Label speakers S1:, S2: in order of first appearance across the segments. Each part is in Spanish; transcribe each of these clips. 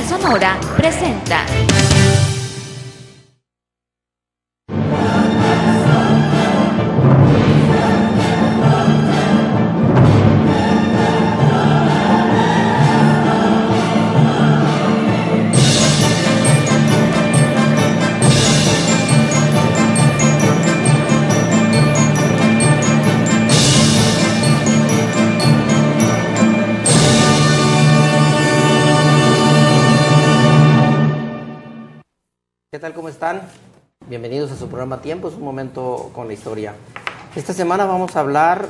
S1: Sonora presenta.
S2: ¿Qué tal? ¿Cómo están? Bienvenidos a su programa Tiempo, es un momento con la historia. Esta semana vamos a hablar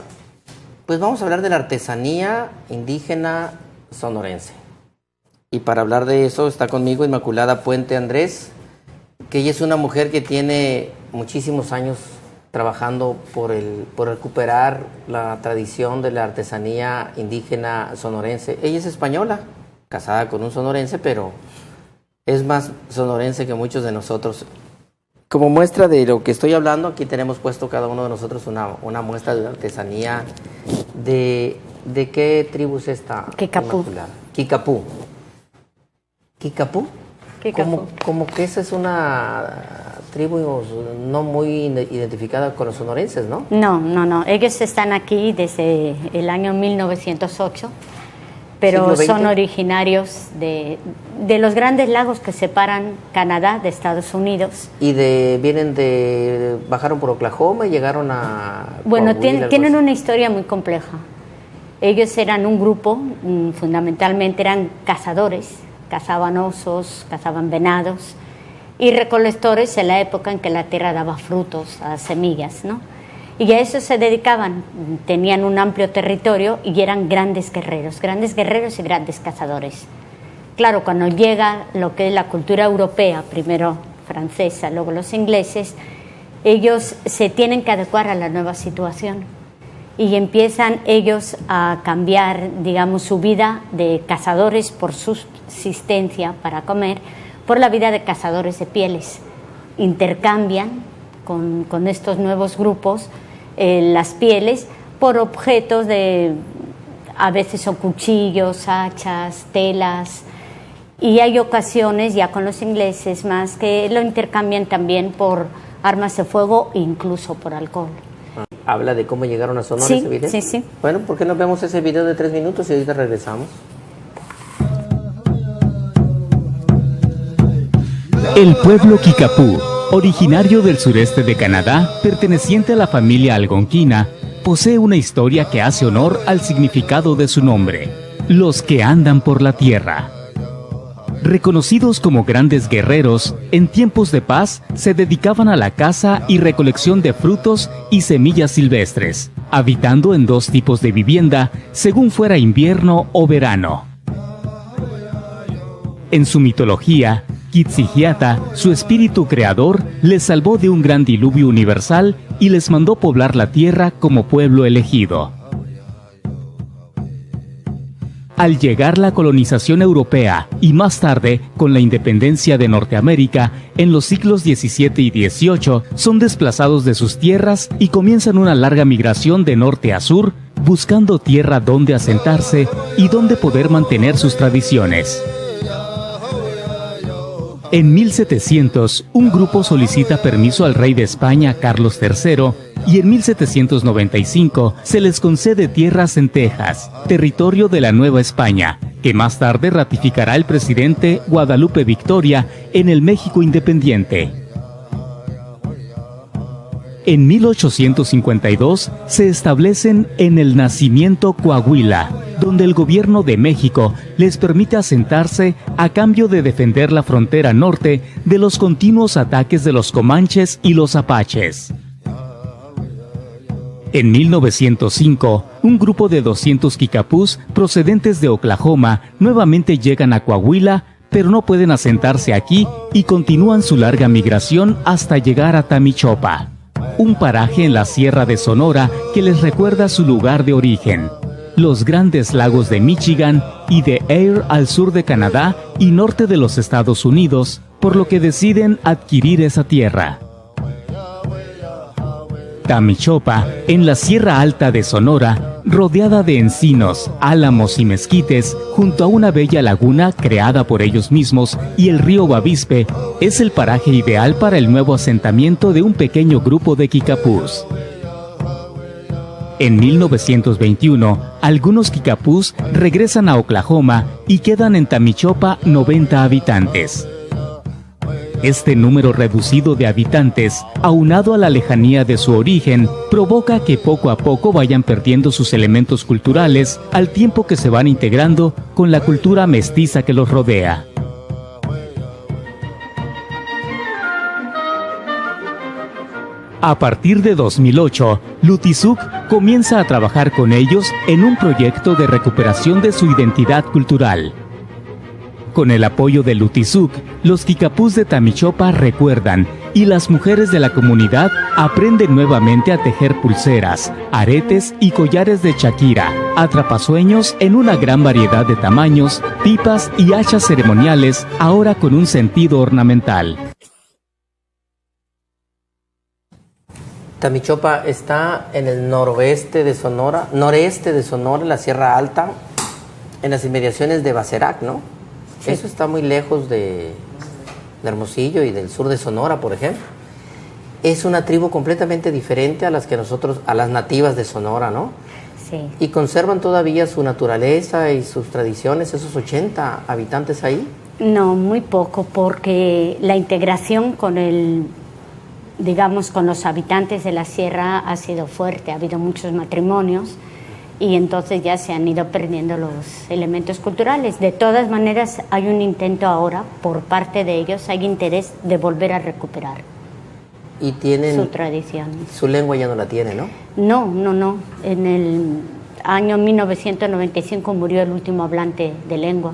S2: de la artesanía indígena sonorense. Y para hablar de eso está conmigo Inmaculada Puente Andrés, que ella es una mujer que tiene muchísimos años trabajando por recuperar la tradición de la artesanía indígena sonorense. Ella es española, casada con un sonorense, pero es más sonorense que muchos de nosotros. Como muestra de lo que estoy hablando, aquí tenemos puesto cada uno de nosotros una muestra de la artesanía. ¿De qué tribu es esta?
S3: Kikapú.
S2: Kikapú. ¿Kikapú?
S3: Kikapú.
S2: Como que esa es una tribu no muy identificada con los sonorenses, ¿no?
S3: No. Ellos están aquí desde el año 1908. Pero son originarios de los grandes lagos que separan Canadá de Estados Unidos.
S2: Y bajaron por Oklahoma y llegaron a...
S3: Bueno, tienen una historia muy compleja. Ellos eran un grupo, fundamentalmente eran cazadores, cazaban osos, cazaban venados y recolectores en la época en que la tierra daba frutos, a semillas, ¿no? Y a eso se dedicaban, tenían un amplio territorio y eran grandes guerreros y grandes cazadores. Claro, cuando llega lo que es la cultura europea, primero francesa, luego los ingleses, ellos se tienen que adecuar a la nueva situación y empiezan ellos a cambiar, digamos, su vida de cazadores por subsistencia para comer, por la vida de cazadores de pieles. Intercambian con estos nuevos grupos las pieles por objetos a veces son cuchillos, hachas, telas, y hay ocasiones ya con los ingleses más que lo intercambian también por armas de fuego e incluso por alcohol.
S2: ¿Habla de cómo llegaron a Sonora
S3: sí,
S2: ese video?
S3: Sí.
S2: Bueno, ¿por qué no vemos ese video de 3 minutos y ahorita regresamos?
S4: El pueblo Kikapú, originario del sureste de Canadá, perteneciente a la familia algonquina, posee una historia que hace honor al significado de su nombre: los que andan por la tierra. Reconocidos como grandes guerreros, en tiempos de paz se dedicaban a la caza y recolección de frutos y semillas silvestres, habitando en 2 tipos de vivienda, según fuera invierno o verano. En su mitología, Kitzigiata, su espíritu creador, les salvó de un gran diluvio universal y les mandó poblar la tierra como pueblo elegido. Al llegar la colonización europea y más tarde con la independencia de Norteamérica, en los siglos XVII y XVIII, son desplazados de sus tierras y comienzan una larga migración de norte a sur, buscando tierra donde asentarse y donde poder mantener sus tradiciones. En 1700, un grupo solicita permiso al rey de España, Carlos III, y en 1795 se les concede tierras en Texas, territorio de la Nueva España, que más tarde ratificará el presidente Guadalupe Victoria en el México independiente. En 1852 se establecen en el nacimiento Coahuila, donde el gobierno de México les permite asentarse a cambio de defender la frontera norte de los continuos ataques de los comanches y los apaches. En 1905, un grupo de 200 kikapús procedentes de Oklahoma nuevamente llegan a Coahuila, pero no pueden asentarse aquí y continúan su larga migración hasta llegar a Tamichopa, un paraje en la Sierra de Sonora que les recuerda su lugar de origen: los grandes lagos de Michigan y de Eyre al sur de Canadá y norte de los Estados Unidos, por lo que deciden adquirir esa tierra. Tamichopa, en la Sierra Alta de Sonora, rodeada de encinos, álamos y mezquites, junto a una bella laguna creada por ellos mismos y el río Bavispe, es el paraje ideal para el nuevo asentamiento de un pequeño grupo de kikapús. En 1921, algunos kikapús regresan a Oklahoma y quedan en Tamichopa 90 habitantes. Este número reducido de habitantes, aunado a la lejanía de su origen, provoca que poco a poco vayan perdiendo sus elementos culturales al tiempo que se van integrando con la cultura mestiza que los rodea. A partir de 2008, Lutizuk comienza a trabajar con ellos en un proyecto de recuperación de su identidad cultural. Con el apoyo de Lutizuk, los kikapús de Tamichopa recuerdan y las mujeres de la comunidad aprenden nuevamente a tejer pulseras, aretes y collares de Shakira, atrapasueños en una gran variedad de tamaños, pipas y hachas ceremoniales, ahora con un sentido ornamental.
S2: Tamichopa está en el noreste de Sonora, en la Sierra Alta, en las inmediaciones de Bacerac, ¿no? Sí. Eso está muy lejos de Hermosillo y del sur de Sonora, por ejemplo. Es una tribu completamente diferente a las nativas de Sonora, ¿no?
S3: Sí.
S2: Y conservan todavía su naturaleza y sus tradiciones, esos 80 habitantes ahí.
S3: No, muy poco, porque la integración con con los habitantes de la sierra ha sido fuerte. Ha habido muchos matrimonios y entonces ya se han ido perdiendo los elementos culturales. De todas maneras, hay un intento ahora, por parte de ellos, hay interés de volver a recuperar
S2: y tienen
S3: su tradición.
S2: Su lengua ya no la tiene, ¿no?
S3: No. En el año 1995 murió el último hablante de lengua.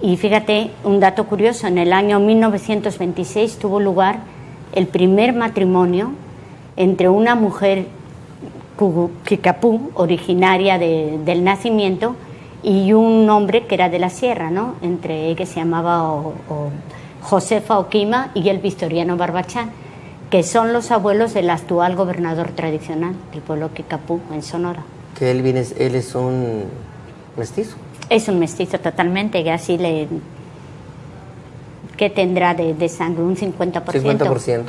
S3: Y fíjate, un dato curioso, en el año 1926 tuvo lugar el primer matrimonio entre una mujer kikapú, originaria del nacimiento, y un hombre que era de la sierra, ¿no? Entre ellos se llamaba Josefa Oquima y el Vistoriano Barbachán, que son los abuelos del actual gobernador tradicional del pueblo kikapú en Sonora.
S2: Que él es un mestizo.
S3: Es un mestizo totalmente, y así ¿qué tendrá de sangre? Un 50%.
S2: 50%.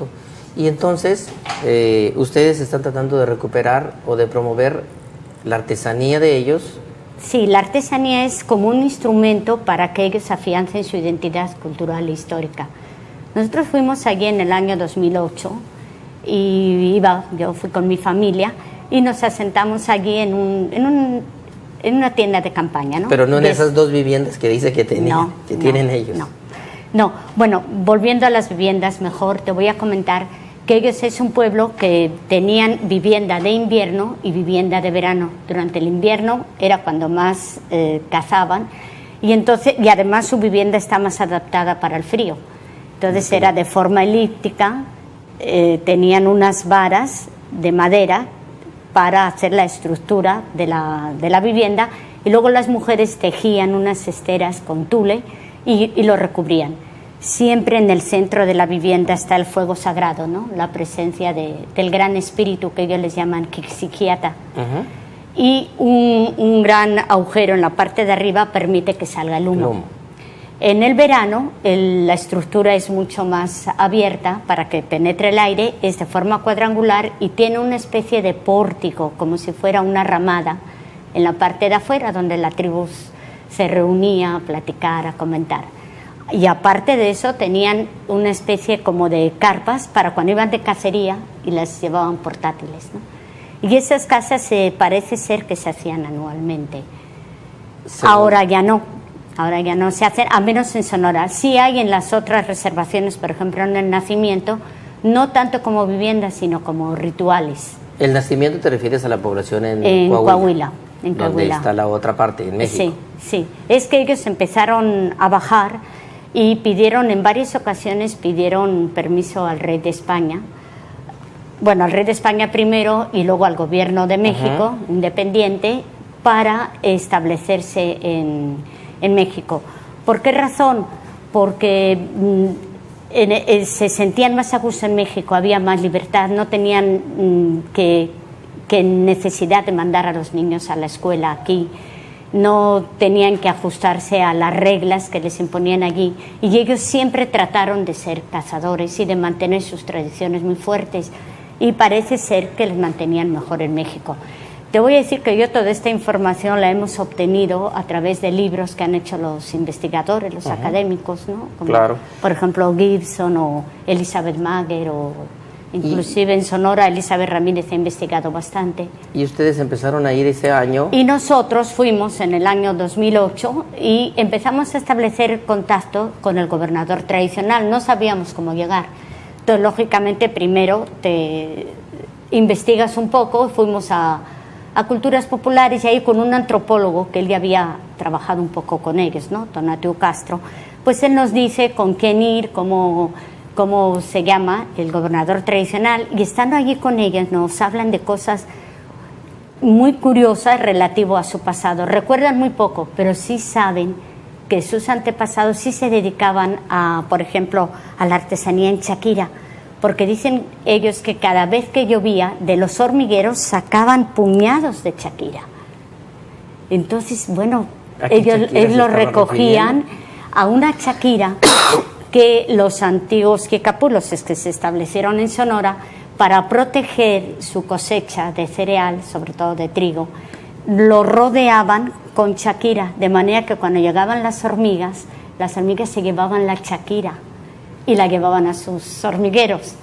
S2: Y entonces, ustedes están tratando de recuperar o de promover la artesanía de ellos.
S3: Sí, la artesanía es como un instrumento para que ellos afiancen su identidad cultural e histórica. Nosotros fuimos allí en el año 2008 y yo fui con mi familia y nos asentamos allí en una tienda de campaña, ¿no?
S2: Pero no en esas dos viviendas que dice que tienen ellos.
S3: No, bueno, volviendo a las viviendas, mejor te voy a comentar que ellos es un pueblo que tenían vivienda de invierno y vivienda de verano. Durante el invierno era cuando más cazaban y además su vivienda está más adaptada para el frío. Entonces era de forma elíptica, tenían unas varas de madera para hacer la estructura de la vivienda y luego las mujeres tejían unas esteras con tule y lo recubrían. Siempre en el centro de la vivienda está el fuego sagrado, ¿no? La presencia del gran espíritu que ellos les llaman Quixiquiata. Uh-huh. Y un gran agujero en la parte de arriba permite que salga el humo. En el verano la estructura es mucho más abierta para que penetre el aire, es de forma cuadrangular y tiene una especie de pórtico, como si fuera una ramada, en la parte de afuera donde la tribu se reunía a platicar, a comentar. Y aparte de eso tenían una especie como de carpas para cuando iban de cacería y las llevaban portátiles, ¿no? Y esas casas parece ser que se hacían anualmente. Sí. Ahora ya no se hacen, a menos en Sonora. Sí hay en las otras reservaciones, por ejemplo en el Nacimiento, no tanto como viviendas, sino como rituales.
S2: ¿El Nacimiento te refieres a la población en Coahuila?
S3: En Coahuila.
S2: Donde está la otra parte, en México.
S3: Sí. Es que ellos empezaron a bajar y en varias ocasiones pidieron permiso al rey de España. Bueno, al rey de España primero y luego al gobierno de México, uh-huh, independiente, para establecerse en México. ¿Por qué razón? Porque se sentían más a gusto en México, había más libertad, no tenían que necesidad de mandar a los niños a la escuela aquí, no tenían que ajustarse a las reglas que les imponían allí, y ellos siempre trataron de ser cazadores y de mantener sus tradiciones muy fuertes, y parece ser que les mantenían mejor en México. Te voy a decir que yo toda esta información la hemos obtenido a través de libros que han hecho los investigadores, los académicos, ¿no? Como,
S2: claro.
S3: Por ejemplo, Gibson o Elizabeth Mager, o inclusive en Sonora Elizabeth Ramírez ha investigado bastante.
S2: Y ustedes empezaron a ir ese año.
S3: Y nosotros fuimos en el año 2008 y empezamos a establecer contacto con el gobernador tradicional. No sabíamos cómo llegar. Entonces, lógicamente, primero te investigas un poco. Fuimos a culturas populares, y ahí con un antropólogo que él ya había trabajado un poco con ellos, ¿no? Tonatiuh Castro, pues él nos dice con quién ir, cómo se llama el gobernador tradicional, y estando allí con ellas nos hablan de cosas muy curiosas relativo a su pasado. Recuerdan muy poco, pero sí saben que sus antepasados sí se dedicaban a, por ejemplo, a la artesanía en Shakira, porque dicen ellos que cada vez que llovía de los hormigueros sacaban puñados de Shakira. Entonces, bueno, ellos lo recogían a una Shakira que los antiguos quicapulos que se establecieron en Sonora para proteger su cosecha de cereal, sobre todo de trigo, lo rodeaban con Shakira, de manera que cuando llegaban las hormigas se llevaban la Shakira y la llevaban a sus hormigueros.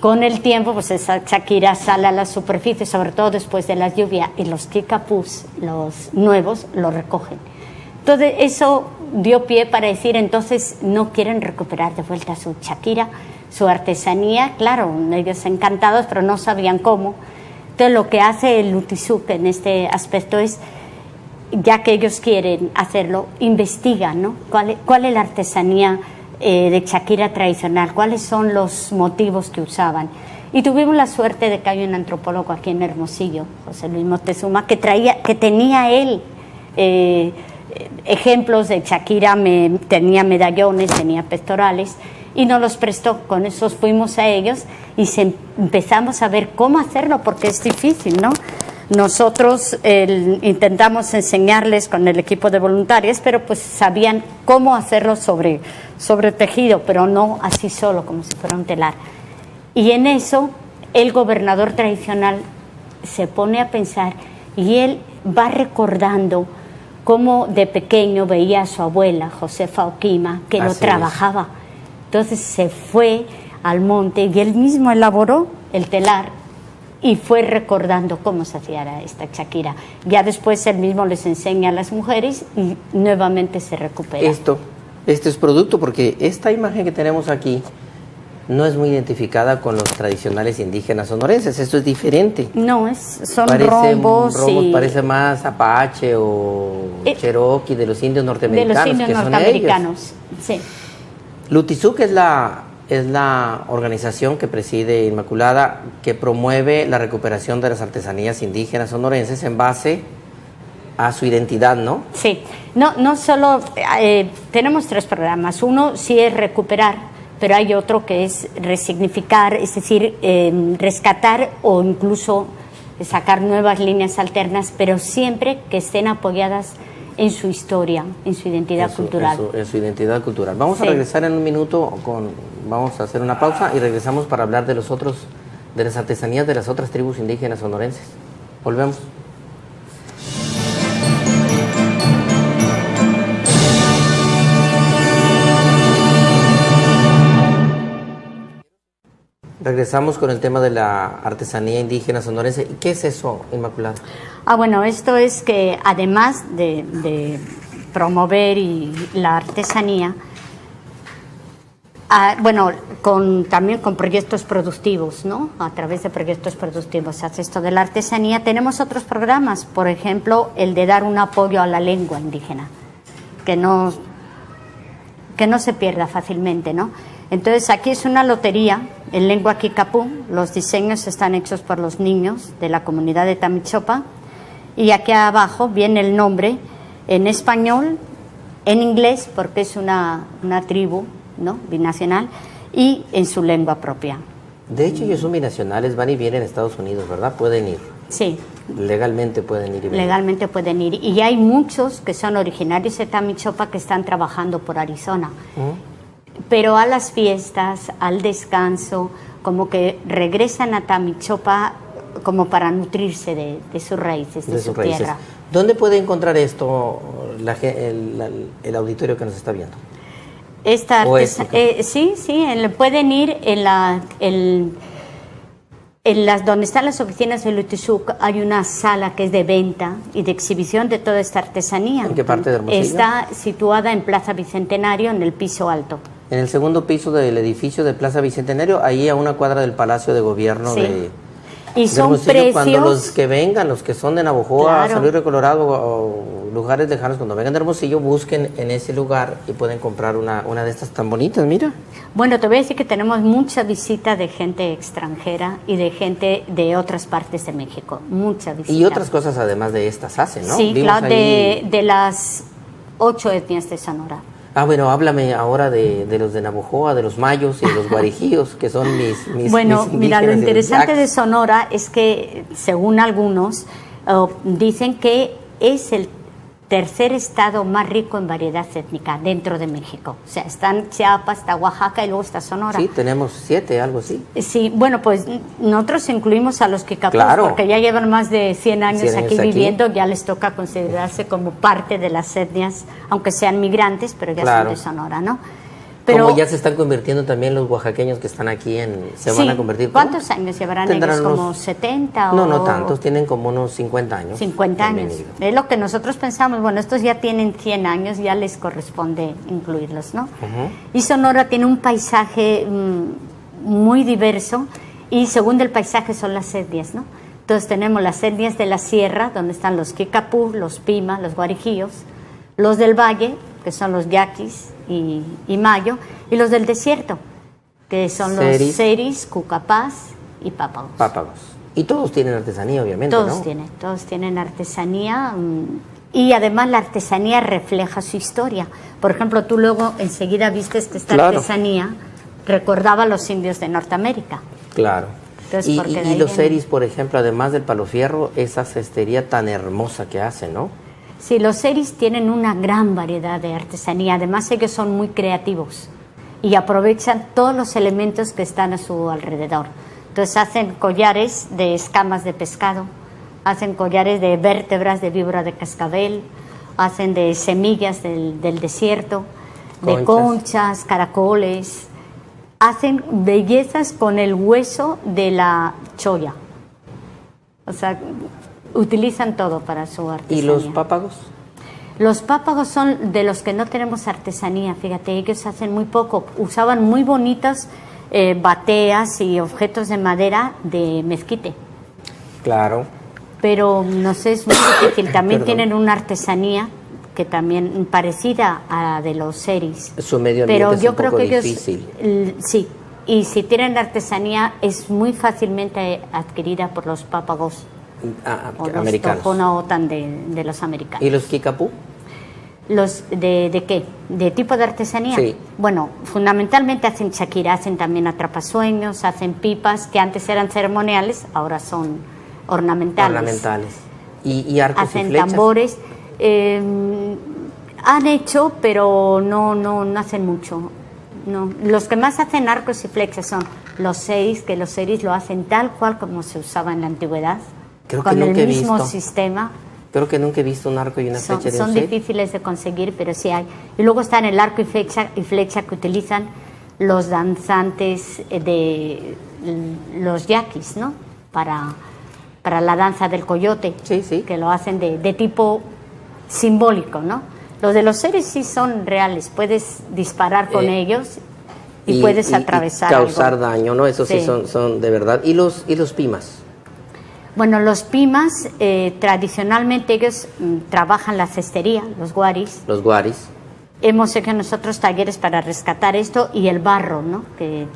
S3: Con el tiempo, pues esa Shakira sale a la superficie, sobre todo después de la lluvia, y los kikapús, los nuevos, lo recogen. Entonces, eso dio pie para decir, entonces, no quieren recuperar de vuelta su Shakira, su artesanía. Claro, ellos encantados, pero no sabían cómo. Entonces, lo que hace el Lutizuk en este aspecto es, ya que ellos quieren hacerlo, investigan, ¿no? ¿Cuál es la artesanía de Shakira tradicional? ¿Cuáles son los motivos que usaban? Y tuvimos la suerte de que hay un antropólogo aquí en Hermosillo, José Luis Moctezuma, que tenía él ejemplos de Shakira, tenía medallones, tenía pectorales, y nos los prestó. Con esos fuimos a ellos y empezamos a ver cómo hacerlo, porque es difícil, ¿no? Nosotros intentamos enseñarles con el equipo de voluntarios, pero pues sabían cómo hacerlo sobre tejido, pero no así solo, como si fuera un telar. Y en eso el gobernador tradicional se pone a pensar, y él va recordando cómo de pequeño veía a su abuela, Josefa Oquima, que lo trabajaba. Entonces se fue al monte y él mismo elaboró el telar y fue recordando cómo se hacía esta Shakira. Ya después él mismo les enseña a las mujeres y nuevamente se recupera. Esto
S2: es producto, porque esta imagen que tenemos aquí no es muy identificada con los tradicionales indígenas sonorenses. Esto es diferente.
S3: No, son rombos.
S2: Parece más apache o cherokee, de los indios norteamericanos.
S3: De los indios norteamericanos, sí.
S2: Lutizuk es la organización que preside Inmaculada, que promueve la recuperación de las artesanías indígenas sonorenses en base a su identidad, ¿no? Sí, no solo, tenemos 3 programas. Uno sí es recuperar, pero hay otro que es resignificar, es decir, rescatar o incluso sacar nuevas líneas alternas, pero siempre que estén apoyadas en su historia, en su identidad cultural. En su identidad cultural. Vamos a regresar en un minuto, vamos a hacer una pausa y regresamos para hablar de las artesanías de las otras tribus indígenas sonorenses. Volvemos. Regresamos con el tema de la artesanía indígena sonorense. ¿Qué es eso, Inmaculada?
S3: Bueno, esto es que además de promover la artesanía, también con proyectos productivos, ¿no? A través de proyectos productivos hace esto de la artesanía. Tenemos otros programas, por ejemplo, el de dar un apoyo a la lengua indígena, que no se pierda fácilmente, ¿no? Entonces, aquí es una lotería en lengua kikapú. Los diseños están hechos por los niños de la comunidad de Tamichopa. Y aquí abajo viene el nombre en español, en inglés, porque es una tribu ¿no? Binacional, y en su lengua propia.
S2: De hecho, ellos son binacionales, van y vienen a Estados Unidos, ¿verdad? Pueden ir.
S3: Sí.
S2: Legalmente pueden ir y venir.
S3: Legalmente pueden ir. Y hay muchos que son originarios de Tamichopa que están trabajando por Arizona. Pero a las fiestas, al descanso, como que regresan a Tamichopa como para nutrirse de sus raíces, de su tierra.
S2: ¿Dónde puede encontrar esto el auditorio que nos está viendo?
S3: Pueden ir donde están las oficinas de Lutisuc. Hay una sala que es de venta y de exhibición de toda esta artesanía.
S2: ¿En qué parte de Hermosillo?
S3: Está situada en Plaza Bicentenario, en el piso alto.
S2: En el segundo piso del edificio de Plaza Bicentenario, ahí a una cuadra del Palacio de Gobierno de
S3: y son
S2: Hermosillo.
S3: precios.
S2: Cuando los que vengan, los que son de Navojoa,
S3: Claro.
S2: San Luis Río Colorado o lugares lejanos, cuando vengan de Hermosillo, busquen en ese lugar y pueden comprar una de estas tan bonitas, mira.
S3: Bueno, te voy a decir que tenemos mucha visita de gente extranjera y de gente de otras partes de México. Mucha visita.
S2: Y otras cosas además de estas hacen, ¿no?
S3: Sí,
S2: Vimos
S3: claro,
S2: ahí...
S3: de las 8 etnias de Sonora.
S2: Ah, bueno, háblame ahora de los de Navojoa, de los mayos y de los guarijíos, que son mis
S3: Bueno,
S2: mis
S3: mira, lo
S2: indígenas
S3: interesante de Sonora es que, según algunos, dicen que es el tercer estado más rico en variedad étnica dentro de México. O sea, están Chiapas, está Oaxaca y luego está Sonora.
S2: Sí, tenemos 7, algo así.
S3: Sí, bueno, pues nosotros incluimos a los Kikapús,
S2: Claro.
S3: porque ya llevan más de 100 años,
S2: 100 años
S3: aquí
S2: aquí.
S3: viviendo, ya les toca considerarse como parte de las etnias, aunque sean migrantes, pero ya
S2: Claro.
S3: son de Sonora, ¿no? Pero,
S2: Como ya se están convirtiendo también los oaxaqueños que están aquí se van a convertir.
S3: ¿Cuántos años llevarán
S2: Tendrán
S3: ellos? ¿Como
S2: unos-
S3: 70?
S2: No,
S3: o...
S2: no tantos, tienen como unos 50 años.
S3: 50 años.
S2: Bienvenido.
S3: Es lo que nosotros pensamos, bueno, estos ya tienen 100 años, ya les corresponde incluirlos, ¿no? Y Sonora tiene un paisaje muy diverso y según el paisaje son las etnias, ¿no? Entonces tenemos las etnias de la sierra, donde están los Kikapú, los Pima, los Guarijíos, los del valle, que son los Yaquis y Mayo, y los del desierto, que son los Seris, Cucapás y Pápagos.
S2: Y todos tienen artesanía, obviamente,
S3: Todos
S2: ¿no?
S3: todos tienen artesanía y además la artesanía refleja su historia. Por ejemplo, tú luego enseguida vistes que esta
S2: Claro.
S3: artesanía recordaba a los indios de Norteamérica.
S2: Claro.
S3: Entonces, porque de
S2: Y
S3: ahí
S2: los
S3: viene.
S2: seris, por ejemplo, además del palo fierro, esa cestería tan hermosa que hacen, ¿no?
S3: Sí, los seris tienen una gran variedad de artesanía. Además, ellos son muy creativos y aprovechan todos los elementos que están a su alrededor. Entonces, hacen collares de escamas de pescado, hacen collares de vértebras de víbora de cascabel, hacen de semillas del desierto, de conchas, caracoles. Hacen bellezas con el hueso de la cholla. O sea, utilizan todo para su artesanía.
S2: ¿Y los pápagos?
S3: Los pápagos son de los que no tenemos artesanía, fíjate, ellos hacen muy poco. Usaban muy bonitas bateas y objetos de madera de mezquite.
S2: Claro.
S3: Pero no sé, es muy difícil. También tienen una artesanía que también parecida a la de los seris.
S2: Su medio ambiente
S3: pero
S2: es
S3: yo
S2: un
S3: creo
S2: poco
S3: que
S2: difícil.
S3: sí, y si tienen artesanía es muy fácilmente adquirida por los pápagos o los
S2: americanos.
S3: tohono-o'odham de los americanos.
S2: ¿Y los Kikapú?
S3: ¿Los de qué? ¿De tipo de artesanía?
S2: Sí.
S3: Bueno, fundamentalmente hacen shakira, hacen también atrapasueños, hacen pipas que antes eran ceremoniales, ahora son ornamentales.
S2: ¿Y arcos
S3: hacen
S2: y flechas?
S3: tambores. Han hecho, pero no hacen mucho. No. Los que más hacen arcos y flechas son los seris, que los seris lo hacen tal cual como se usaba en la antigüedad,
S2: Creo que
S3: con el
S2: nunca he
S3: mismo
S2: visto.
S3: sistema.
S2: Creo que nunca he visto un arco y una flecha de
S3: Son
S2: un seri.
S3: difíciles de conseguir, pero sí hay. Y luego están el arco y flecha que utilizan los danzantes de los yaquis, ¿no? Para la danza del coyote,
S2: Sí.
S3: que lo hacen de tipo simbólico, ¿no? Los de los seres sí son reales, puedes disparar con ellos y puedes atravesar
S2: y causar
S3: algo.
S2: daño, ¿no? Eso sí, son de verdad. ¿Y los pimas?
S3: Bueno, los pimas, tradicionalmente ellos trabajan la cestería, los guaris.
S2: Los guaris.
S3: Hemos hecho nosotros talleres para rescatar esto y el barro, ¿no? Que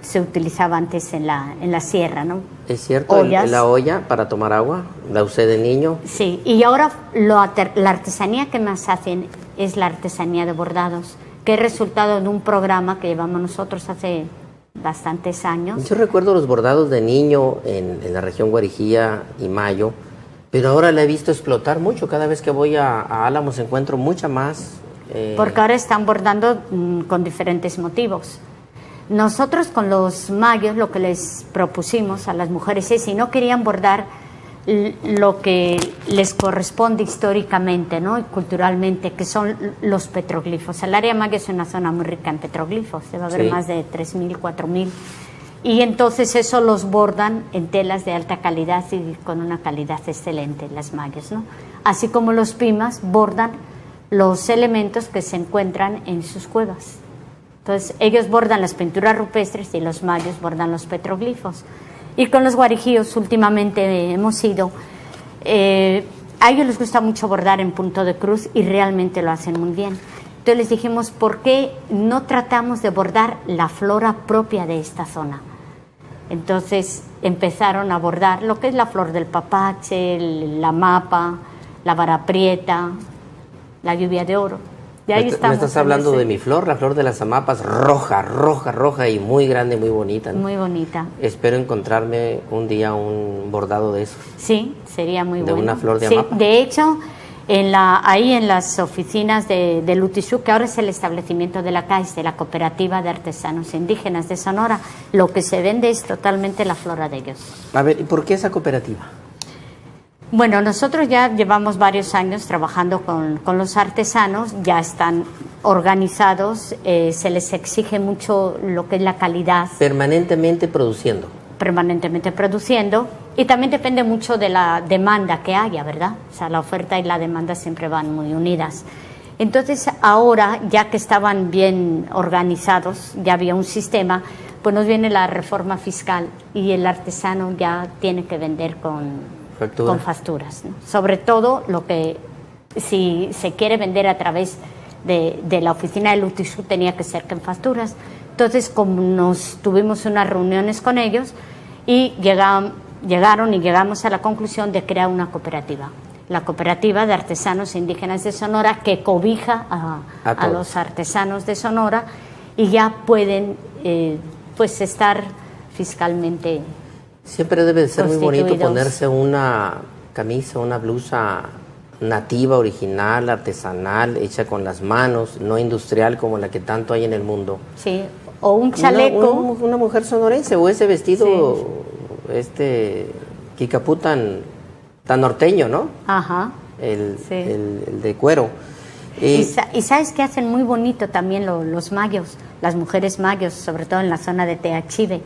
S3: se utilizaba antes en la sierra, ¿no?
S2: Es cierto,
S3: Ollas.
S2: la olla para tomar agua, la usé de niño.
S3: Sí, y ahora la artesanía que más hacen es la artesanía de bordados, que es resultado de un programa que llevamos nosotros hace bastantes años.
S2: Yo recuerdo los bordados de niño en la región Guarijía y Mayo, pero ahora la he visto explotar mucho. Cada vez que voy a Álamos encuentro mucha más.
S3: Porque ahora están bordando con diferentes motivos. Nosotros con los mayos lo que les propusimos a las mujeres es, si no querían bordar lo que les corresponde históricamente, ¿no?, y culturalmente, que son los petroglifos. El área maya es una zona muy rica en petroglifos, debe haber más de 3.000, 4.000, y entonces eso los bordan en telas de alta calidad y con una calidad excelente, las mayas, ¿no? Así como los pimas bordan los elementos que se encuentran en sus cuevas. Entonces ellos bordan las pinturas rupestres y los mayos bordan los petroglifos. Y con los guarijíos últimamente hemos ido, a ellos les gusta mucho bordar en punto de cruz y realmente lo hacen muy bien. Entonces les dijimos, ¿por qué no tratamos de bordar la flora propia de esta zona? Entonces empezaron a bordar lo que es la flor del papache, la mapa, la vara prieta, la lluvia de oro. De ahí
S2: me estás hablando de mi flor, la flor de las amapas, roja y muy grande, muy bonita, ¿no?
S3: Muy bonita.
S2: Espero encontrarme un día un bordado de eso.
S3: Sí, sería muy bueno.
S2: De una flor de amapa.
S3: De hecho, ahí en las oficinas de Lutizú, que ahora es el establecimiento de la CAIS, de la Cooperativa de Artesanos Indígenas de Sonora, lo que se vende es totalmente la flora de ellos.
S2: A ver, ¿y por qué esa cooperativa?
S3: Bueno, nosotros ya llevamos varios años trabajando con los artesanos, ya están organizados, se les exige mucho lo que es la calidad.
S2: Permanentemente produciendo.
S3: Permanentemente produciendo, y también depende mucho de la demanda que haya, ¿verdad? O sea, la oferta y la demanda siempre van muy unidas. Entonces, ahora, ya que estaban bien organizados, ya había un sistema, pues nos viene la reforma fiscal y el artesano ya tiene que vender con facturas, ¿no? Sobre todo lo que si se quiere vender a través de la oficina de Lutizú tenía que ser con facturas. Entonces, como tuvimos unas reuniones con ellos y llegaron y llegamos a la conclusión de crear una cooperativa, la Cooperativa de Artesanos Indígenas de Sonora, que cobija a los artesanos de Sonora y ya pueden pues estar fiscalmente.
S2: Siempre debe de ser muy bonito ponerse una camisa, una blusa nativa, original, artesanal, hecha con las manos, no industrial como la que tanto hay en el mundo.
S3: Sí, o un chaleco.
S2: Una mujer sonorense, o ese vestido, kikapú tan norteño, ¿no? Ajá. El de cuero.
S3: Y sabes que hacen muy bonito también los mayos, las mujeres mayos, sobre todo en la zona de Teachive.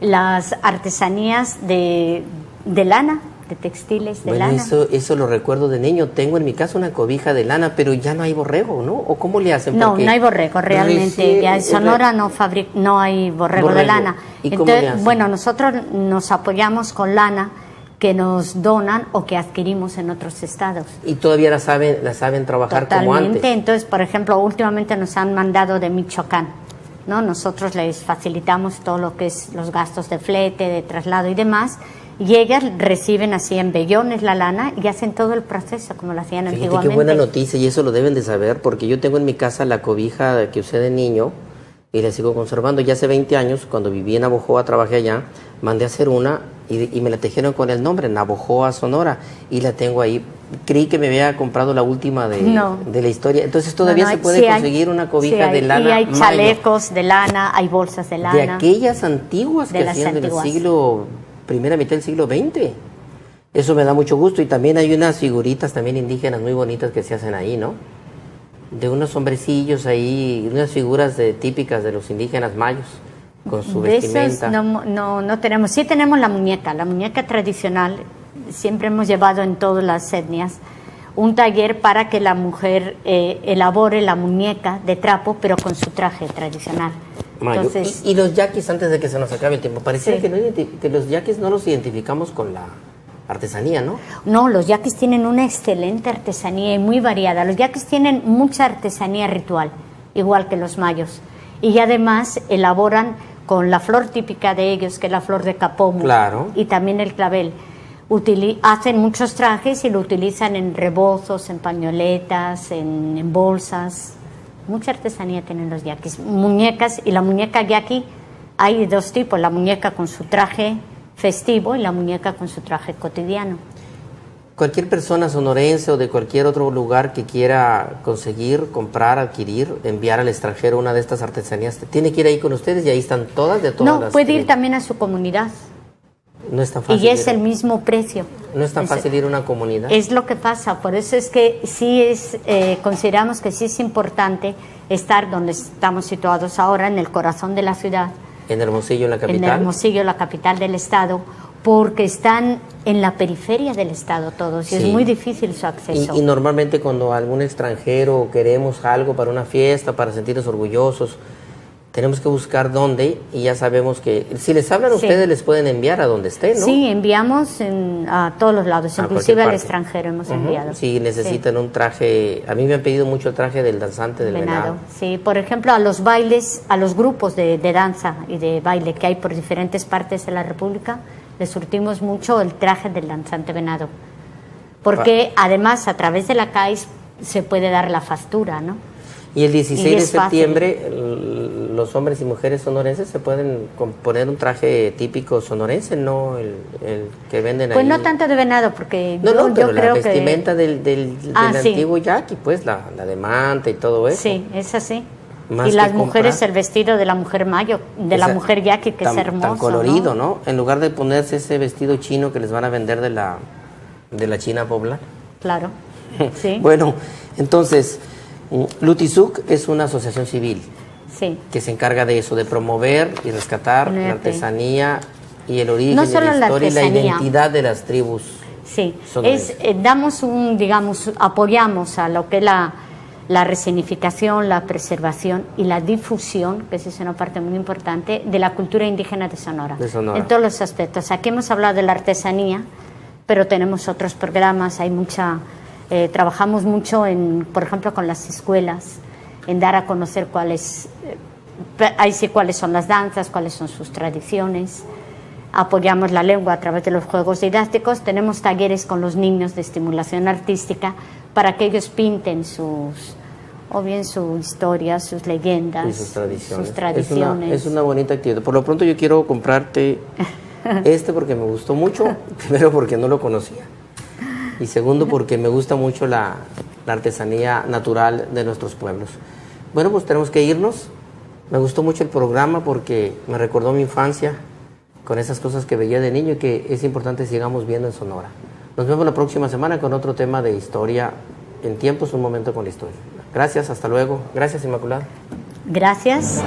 S3: Las artesanías de lana, de textiles de lana.
S2: Eso lo recuerdo de niño. Tengo en mi casa una cobija de lana, pero ya no hay borrego, ¿no? ¿O cómo le hacen?
S3: No, no hay borrego realmente. Ya en Sonora no hay borrego de lana.
S2: ¿Y cómo le hacen?
S3: Bueno, nosotros nos apoyamos con lana que nos donan o que adquirimos en otros estados.
S2: ¿Y todavía la saben trabajar
S3: totalmente,
S2: como antes?
S3: Entonces, por ejemplo, últimamente nos han mandado de Michoacán, ¿no? Nosotros les facilitamos todo lo que es los gastos de flete, de traslado y demás, y ellas reciben así en vellones la lana y hacen todo el proceso como lo hacían antiguamente.
S2: Qué buena noticia, y eso lo deben de saber, porque yo tengo en mi casa la cobija que usé de niño y la sigo conservando. Ya hace 20 años, cuando viví en Navojoa, trabajé allá, mandé a hacer una y me la tejieron con el nombre, Navojoa, Sonora, y la tengo ahí. Creí que me había comprado la última de la historia. Entonces todavía se puede conseguir una cobija de lana.
S3: Y hay chalecos de lana, hay bolsas de lana.
S2: De aquellas antiguas que hacían del siglo, primera mitad del siglo XX. Eso me da mucho gusto. Y también hay unas figuritas también indígenas muy bonitas que se hacen ahí, ¿no? De unos hombrecillos ahí, unas figuras típicas de los indígenas mayos, con su vestimenta.
S3: No tenemos. Sí tenemos la muñeca tradicional. Siempre hemos llevado en todas las etnias un taller para que la mujer elabore la muñeca de trapo, pero con su traje tradicional. Entonces,
S2: y los yaquis, antes de que se nos acabe el tiempo, parece que los yaquis no los identificamos con la artesanía, ¿no?
S3: No, los yaquis tienen una excelente artesanía y muy variada. Los yaquis tienen mucha artesanía ritual, igual que los mayos. Y además elaboran con la flor típica de ellos, que es la flor de capomo,
S2: claro,
S3: y también el clavel. Hacen muchos trajes y lo utilizan en rebozos, en pañoletas, en bolsas. mucha artesanía tienen los yaquis. Muñecas, y la muñeca yaqui hay dos tipos, la muñeca con su traje festivo y la muñeca con su traje cotidiano.
S2: Cualquier persona sonorense o de cualquier otro lugar que quiera conseguir, comprar, adquirir, enviar al extranjero una de estas artesanías, tiene que ir ahí con ustedes y ahí están todas de todas
S3: No,
S2: las
S3: puede ir
S2: tribus.
S3: también a su comunidad.
S2: No es tan fácil.
S3: Y es
S2: ir-
S3: el mismo precio.
S2: No es tan fácil ir a una comunidad.
S3: Es lo que pasa, por eso es que sí consideramos que sí es importante estar donde estamos situados ahora, en el corazón de la ciudad,
S2: En Hermosillo, en la capital.
S3: en Hermosillo, la capital del estado, porque están en la periferia del estado todos y
S2: Sí.
S3: es muy difícil su acceso.
S2: Y normalmente cuando algún extranjero queremos algo para una fiesta, para sentirnos orgullosos, tenemos que buscar dónde y ya sabemos que si les hablan
S3: Sí.
S2: ustedes les pueden enviar a donde estén, ¿no?
S3: Sí, enviamos a todos los lados,
S2: A
S3: inclusive
S2: cualquier
S3: al
S2: parte.
S3: extranjero hemos
S2: Ujú.
S3: enviado.
S2: Si necesitan un traje, a mí me han pedido mucho el traje del danzante del venado.
S3: Sí, por ejemplo, a los bailes, a los grupos de danza y de baile que hay por diferentes partes de la República, les surtimos mucho el traje del danzante venado. Porque además a través de la CAIS se puede dar la fastura, ¿no?
S2: Y el 16
S3: Y
S2: de
S3: es fácil.
S2: septiembre los hombres y mujeres sonorenses se pueden poner un traje típico sonorense, ¿no? El que venden ahí.
S3: Pues no tanto de venado, porque
S2: No, no, pero
S3: yo
S2: la
S3: creo
S2: vestimenta del
S3: sí.
S2: antiguo yaqui, pues la de manta y todo
S3: que...
S2: eso.
S3: Sí, es así.
S2: Más
S3: Y
S2: que
S3: las
S2: comprar.
S3: mujeres, el vestido de la mujer mayo, de la
S2: Esa-
S3: mujer yaqui, que es hermoso,
S2: tan colorido, ¿no? En lugar de ponerse ese vestido chino que les van a vender de la China poblana.
S3: Claro, sí,
S2: Bueno, entonces, Lutizuc es una asociación civil
S3: sí.
S2: que se encarga de eso, de promover y rescatar la
S3: Fíjate.
S2: artesanía y el origen,
S3: No
S2: y
S3: solo
S2: la
S3: la
S2: historia y la
S3: artesanía.
S2: identidad de las tribus.
S3: Sí,
S2: sonorenses.
S3: damos apoyamos a lo que es la resignificación, la preservación y la difusión, que esa es una parte muy importante, de la cultura indígena de Sonora.
S2: De Sonora.
S3: En todos los aspectos. Aquí hemos hablado de la artesanía, pero tenemos otros programas, trabajamos mucho por ejemplo, con las escuelas, en dar a conocer cuáles son las danzas, cuáles son sus tradiciones. Apoyamos la lengua a través de los juegos didácticos. Tenemos talleres con los niños de estimulación artística para que ellos pinten su historia, sus leyendas,
S2: Y sus tradiciones.
S3: sus tradiciones.
S2: Es una bonita actividad. Por lo pronto yo quiero comprarte porque me gustó mucho. Primero porque no lo conocía. Y segundo porque me gusta mucho la artesanía natural de nuestros pueblos. Bueno, pues tenemos que irnos. Me gustó mucho el programa porque me recordó mi infancia con esas cosas que veía de niño y que es importante sigamos viendo en Sonora. Nos vemos la próxima semana con otro tema de historia en tiempos, un momento con la historia. Gracias, hasta luego. Gracias, Inmaculada.
S3: Gracias.